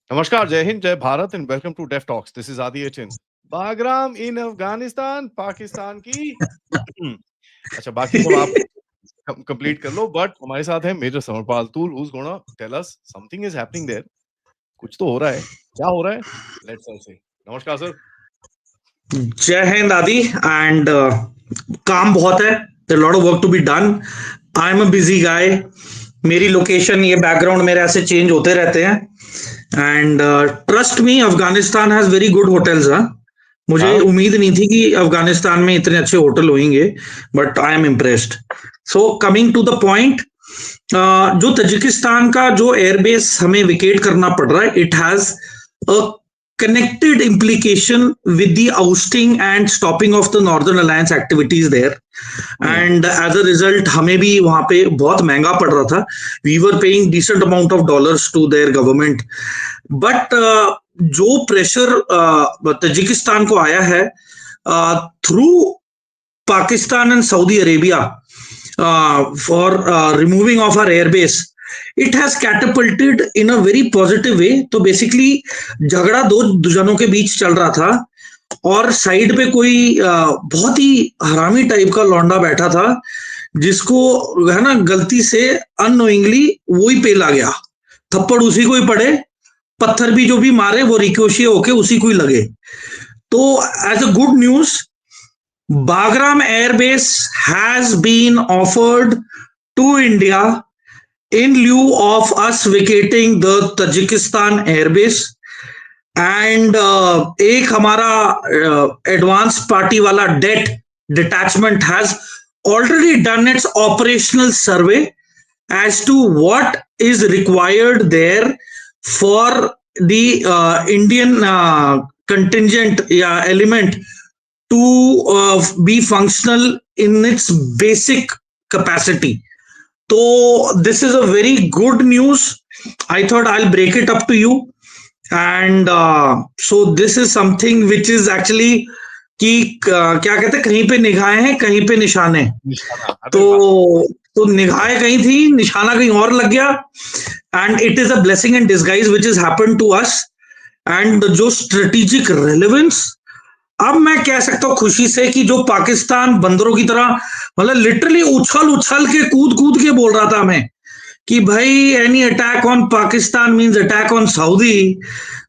नमस्कार, जय हिंद, जय Bharat and welcome to Def Talks. This is Aadi एचिन। बागराम इन अफगानिस्तान, पाकिस्तान की अच्छा, बाकी सब आप कंप्लीट कर लो, बट हमारे साथ है मेजर समरपाल तूल, who's gonna tell us something is happening there। कुछ तो हो रहा है, क्या हो रहा है? लेट्स ऑल से नमस्कार सर। जय हिंद आदि एंड काम बहुत है, there lot of work to be done. I am a busy guy. मेरी लोकेशन, ये बैकग्राउंड मेरे ऐसे चेंज होते रहते हैं and trust me, Afghanistan has very good hotels. हाँ, मुझे हाँ, उम्मीद नहीं थी कि अफगानिस्तान में इतने अच्छे होटल होंगे, but I am impressed. So coming to the point, जो तजिकिस्तान का जो एयरबेस हमें विकेट करना पड़ रहा है, it has a connected implication with the ousting and stopping of the Northern Alliance activities there. And as a result, हमें भी वहां पे बहुत महंगा पड़ रहा था. We were paying decent amount of dollars to their government. But जो प्रेशर तजिकिस्तान को आया है through Pakistan and Saudi Arabia for removing of our airbase, it has catapulted in a very positive way. तो basically झगड़ा दो जनों के बीच चल रहा था और साइड पे कोई बहुत ही हरामी टाइप का लौंडा बैठा था, जिसको है ना गलती से अननोइंगली वो ही पेल आ गया, थप्पड़ उसी को ही पड़े, पत्थर भी जो भी मारे वो रिकोशिये होके उसी को ही लगे। तो as a good news, Bagram Air Base has been offered to India in lieu of us vacating the Tajikistan Air Base. And एक हमारा एडवांस पार्टी वाला that detachment has already done its operational survey as to what is required there for the Indian contingent या element to be functional in its basic capacity. So this is a very good news. I thought I'll break it up to you. And so this is something which is actually कि क्या कहते हैं, कहीं पे निगाहें हैं, कहीं पे निशाने। तो निगाहें कहीं थी, निशाना कहीं और लग गया। And it is a blessing in disguise which is happen to us. And जो स्ट्रेटेजिक रेलेवेंस, अब मैं कह सकता हूं खुशी से कि जो पाकिस्तान बंदरों की तरह मतलब लिटरली उछल उछल के कूद कूद के बोल रहा था हमें कि भाई any attack on Pakistan means attack on Saudi,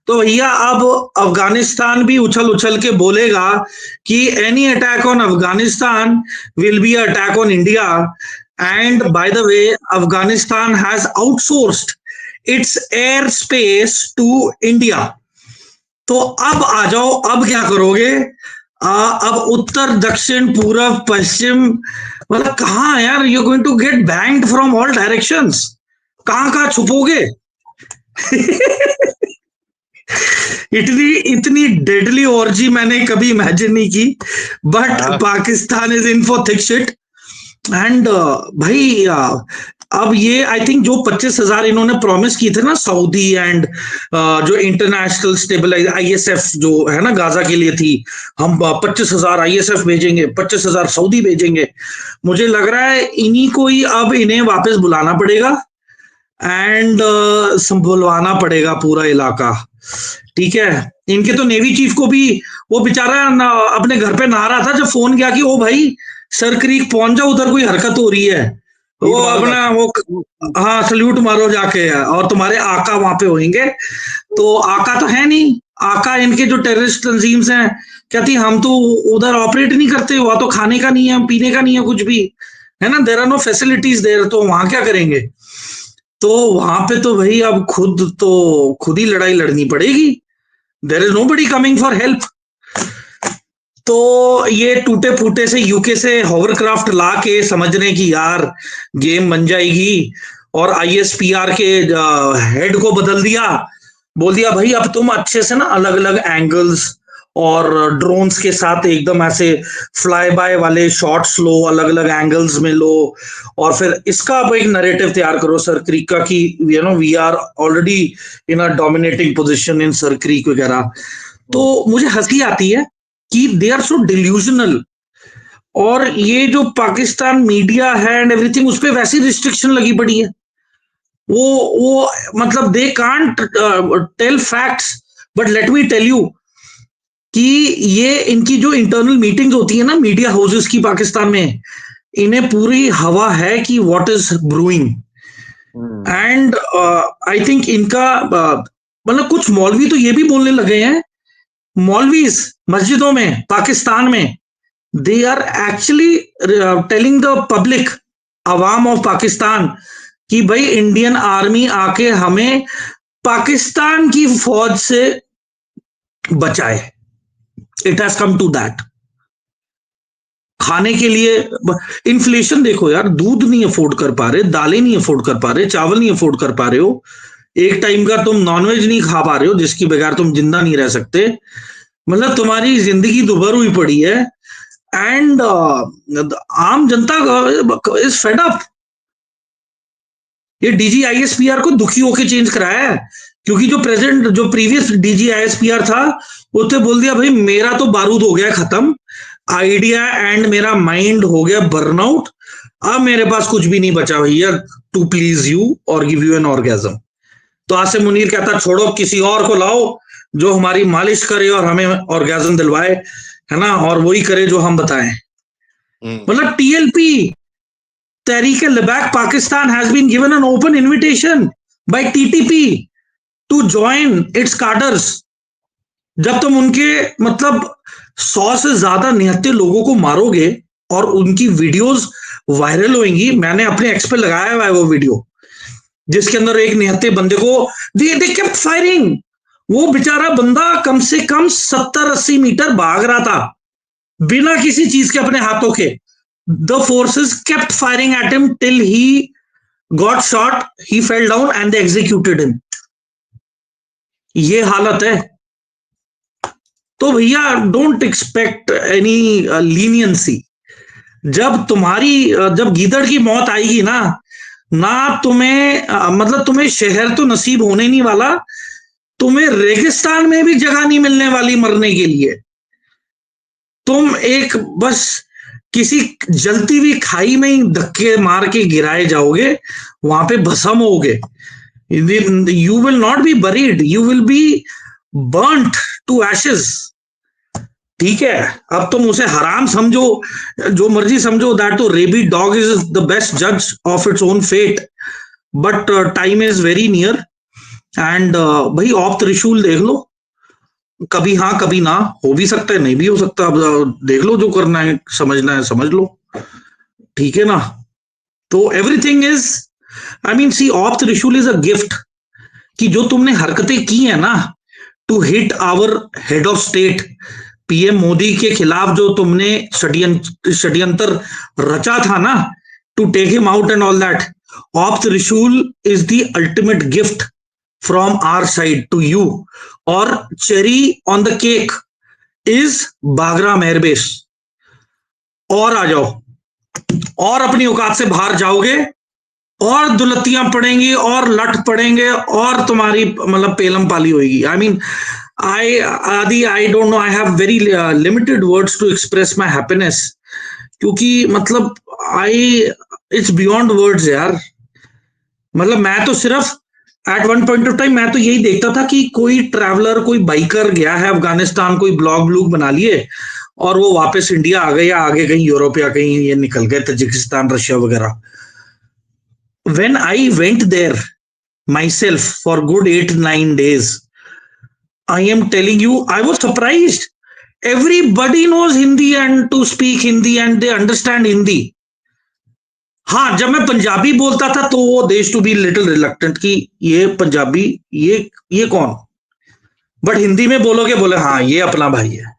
तो भैया अब अफगानिस्तान भी उछल उछल के बोलेगा कि any attack on Afghanistan will be attack on India. And by the way, Afghanistan has outsourced its air space to India. तो अब आ जाओ, अब क्या करोगे? अब उत्तर दक्षिण पूर्व पश्चिम मतलब कहाँ यार, you going to get banged from all directions. कहाँ कहाँ छुपोगे? इतनी इतनी डेडली ऑर्जी मैंने कभी इमेजिन नहीं की, but Pakistan is in for thick shit. And भाई अब ये आई थिंक जो 25,000 इन्होंने प्रॉमिस की थे ना सऊदी एंड जो इंटरनेशनल स्टेबलाइज ISF जो है ना गाजा के लिए थी, हम 25,000 ISF भेजेंगे, 25,000 सऊदी भेजेंगे। मुझे लग रहा है इन्हीं को ही अब इन्हें वापस बुलाना पड़ेगा एंड संभलवाना पड़ेगा पूरा इलाका। ठीक है, इनके तो नेवी चीफ को भी वो बेचारा अपने घर पे नहा रहा था जब फोन किया कि ओ भाई सर क्रीक पहुंच जाओ, उधर कोई हरकत हो रही है, वो अपना वो हाँ सल्यूट मारो जाके, और तुम्हारे आका वहां पे होंगे। तो आका तो है नहीं, आका इनके जो टेररिस्ट तंजीम्स हैं कहती हम तो उधर ऑपरेट नहीं करते, वहां तो खाने का नहीं है, पीने का नहीं है, कुछ भी है ना, there are no facilities there, तो वहां क्या करेंगे? तो वहां पे तो भाई अब खुद ही लड़ाई लड़नी पड़ेगी। There is nobody coming for help. तो ये टूटे फूटे से यूके से हॉवरक्राफ्ट ला के समझ रहे कि यार गेम बन जाएगी, और ISPR के हेड को बदल दिया, बोल दिया भाई अब तुम अच्छे से ना अलग अलग एंगल्स और ड्रोन्स के साथ एकदम ऐसे फ्लाई बाय वाले शॉट्स लो, अलग अलग एंगल्स में लो, और फिर इसका अब एक नरेटिव तैयार करो सर क्रीक का कि you know we are already in a dominating position in Sir Creek वगैरह। तो मुझे हंसी आती है कि दे आर सो डिल्यूजनल। और ये जो पाकिस्तान मीडिया है एंड एवरीथिंग, उस पर वैसी रिस्ट्रिक्शन लगी पड़ी है, वो मतलब they can't tell facts, but let me tell you कि ये इनकी जो इंटरनल मीटिंग्स होती है ना मीडिया हाउसेस की पाकिस्तान में, इन्हें पूरी हवा है कि what is brewing. And I think इनका मतलब कुछ मौलवी तो ये भी बोलने लगे हैं, मौलवीज मस्जिदों में पाकिस्तान में, they are actually telling the public, अवाम ऑफ पाकिस्तान, कि भाई इंडियन आर्मी आके हमें पाकिस्तान की फौज से बचाए। It has come to that. खाने के लिए इन्फ्लेशन देखो यार, दूध नहीं अफोर्ड कर पा रहे, दालें नहीं अफोर्ड कर पा रहे, चावल नहीं अफोर्ड कर पा रहे हो, एक टाइम का तुम नॉनवेज नहीं खा पा रहे हो जिसकी बगैर तुम जिंदा नहीं रह सकते, मतलब तुम्हारी जिंदगी दुभर हुई पड़ी है। एंड आम जनता इज फेड अप। ये डीजी आईएसपीआर को दुखी होके चेंज कराया है, क्योंकि जो प्रेजेंट जो प्रीवियस डीजी आईएसपीआर था उसने बोल दिया भाई मेरा तो बारूद हो गया खत्म, आइडिया एंड मेरा माइंड हो गया बर्नआउट, अब मेरे पास कुछ भी नहीं बचा भैया टू प्लीज यू और गिव यू एन ऑर्गेजम। तो आसिम मुनीर कहता छोड़ो किसी और को लाओ जो हमारी मालिश करे और हमें ऑर्गेजम दिलवाए, है ना, और वही करे जो हम बताएं। मतलब TLP, Tehreek Labbaik Pakistan has been given an open invitation by TTP to join its cadres. जब तुम उनके मतलब 100 से ज्यादा निहत्थे लोगों को मारोगे और उनकी वीडियोस वायरल होंगी, मैंने अपने एक्स पे लगाया हुआ है वो वीडियो जिसके अंदर एक निहत्थे बंदे को दे केप्ट फायरिंग, वो बेचारा बंदा कम से कम 70-80 मीटर भाग रहा था बिना किसी चीज के अपने हाथों के। The forces kept firing at him till he got shot, he fell down and they executed him. ये हालत है। तो भैया डोंट एक्सपेक्ट एनी लीनियंसी। जब गीदड़ की मौत आएगी ना, ना तुम्हें मतलब तुम्हें शहर तो नसीब होने नहीं वाला, तुम्हें रेगिस्तान में भी जगह नहीं मिलने वाली मरने के लिए। तुम एक बस किसी जलती हुई खाई में ही धक्के मार के गिराए जाओगे, वहां पे भस्म होगे। You will not be buried, you will be burnt to ashes. ठीक है, अब तुम उसे हराम समझो, जो मर्जी समझो, दैट तो rabid dog is the best जज of its own fate, but time is very near. And भाई ऑफ त्रिशूल देख लो, कभी हाँ कभी ना, हो भी सकता है नहीं भी हो सकता, अब देख लो, जो करना है समझ लो, ठीक है ना। तो everything is, I mean see, of Trishul is a gift, कि जो तुमने हरकतें की है ना to hit our head of state PM Modi के खिलाफ, जो तुमने षड्यंत्र रचा था ना to take him out and all that, of Trishul is the ultimate gift from our side to you, और cherry on the cake is Bagram airbase. और आ जाओ, और अपनी औकात से बाहर जाओगे और दुलत्तियां पड़ेंगी और लट पड़ेंगे और तुम्हारी मतलब पेलम पाली होगी। I mean I don't know, I have very limited words to express my happiness, क्योंकि मतलब इट्स बियॉन्ड वर्ड्स यार। मतलब मैं तो सिर्फ at one point of time मैं तो यही देखता था कि कोई ट्रैवलर, कोई बाइकर गया है अफगानिस्तान, कोई ब्लॉग बना लिए और वो वापस इंडिया आ गए, या आगे कहीं यूरोप या कहीं ये निकल गए तजिकिस्तान रशिया वगैरह। When I went there myself for good 8-9 days, I am telling you, I was surprised. Everybody knows Hindi and to speak Hindi and they understand Hindi. हाँ, जब मैं पंजाबी बोलता था तो वो देश टू बी लिटिल रिलक्टेंट कि ये पंजाबी, ये कौन, बट हिंदी में बोलोगे, बोले हाँ ये अपना भाई है।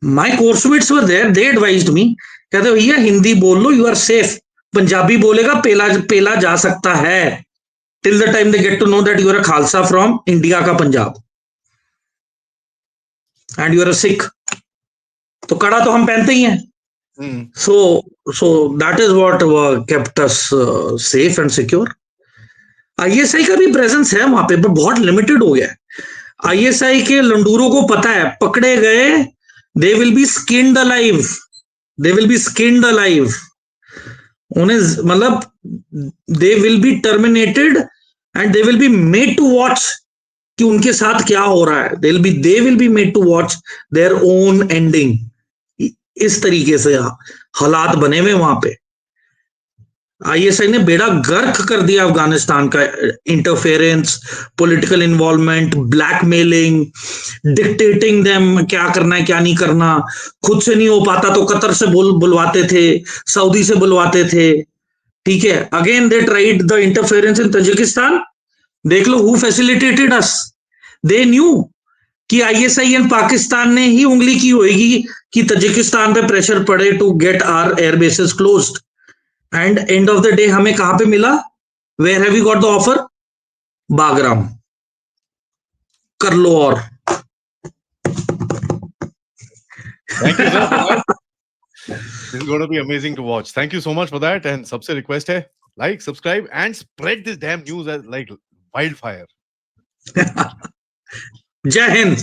My coursemates were there, they advised me, कहते भैया हिंदी बोल लो, यू आर सेफ, पंजाबी बोलेगा पेला जा सकता है, till the time they get to know that you are a Khalsa from India का Punjab and you are a Sikh. तो कड़ा तो हम पहनते ही हैं। So that is what kept us safe and secure. ISI का भी प्रेजेंस है वहां पे, पर बहुत लिमिटेड हो गया है। आईएसआई के लंडूरों को पता है, पकड़े गए, they will be skinned alive, they will be skinned alive. उन्हें मतलब they will be terminated and they will be made to watch कि उनके साथ क्या हो रहा है. They will be made to watch their own ending. इस तरीके से हालात बने हुए वहां पे. आईएसआई ने बेड़ा गर्क कर दिया अफगानिस्तान का. Interference, political involvement, blackmailing, dictating them क्या करना है क्या नहीं करना. खुद से नहीं हो पाता तो कतर से बुलवाते थे, सऊदी से बुलवाते थे. ठीक है. Again they tried the interference in Tajikistan. देख लो who facilitated us. They knew कि आईएसआई एंड पाकिस्तान ने ही उंगली की होगी कि तजिकिस्तान पे प्रेशर पड़े to get our air bases closed. And end of the day हमें कहां पे मिला? Where have we got the offer? Bagram. कर लो. और Thank you, sir, for that. This is going to be amazing to watch. Thank you so much for that. And सबसे request है, like, subscribe, and spread this damn news as like wildfire. जय हिंद.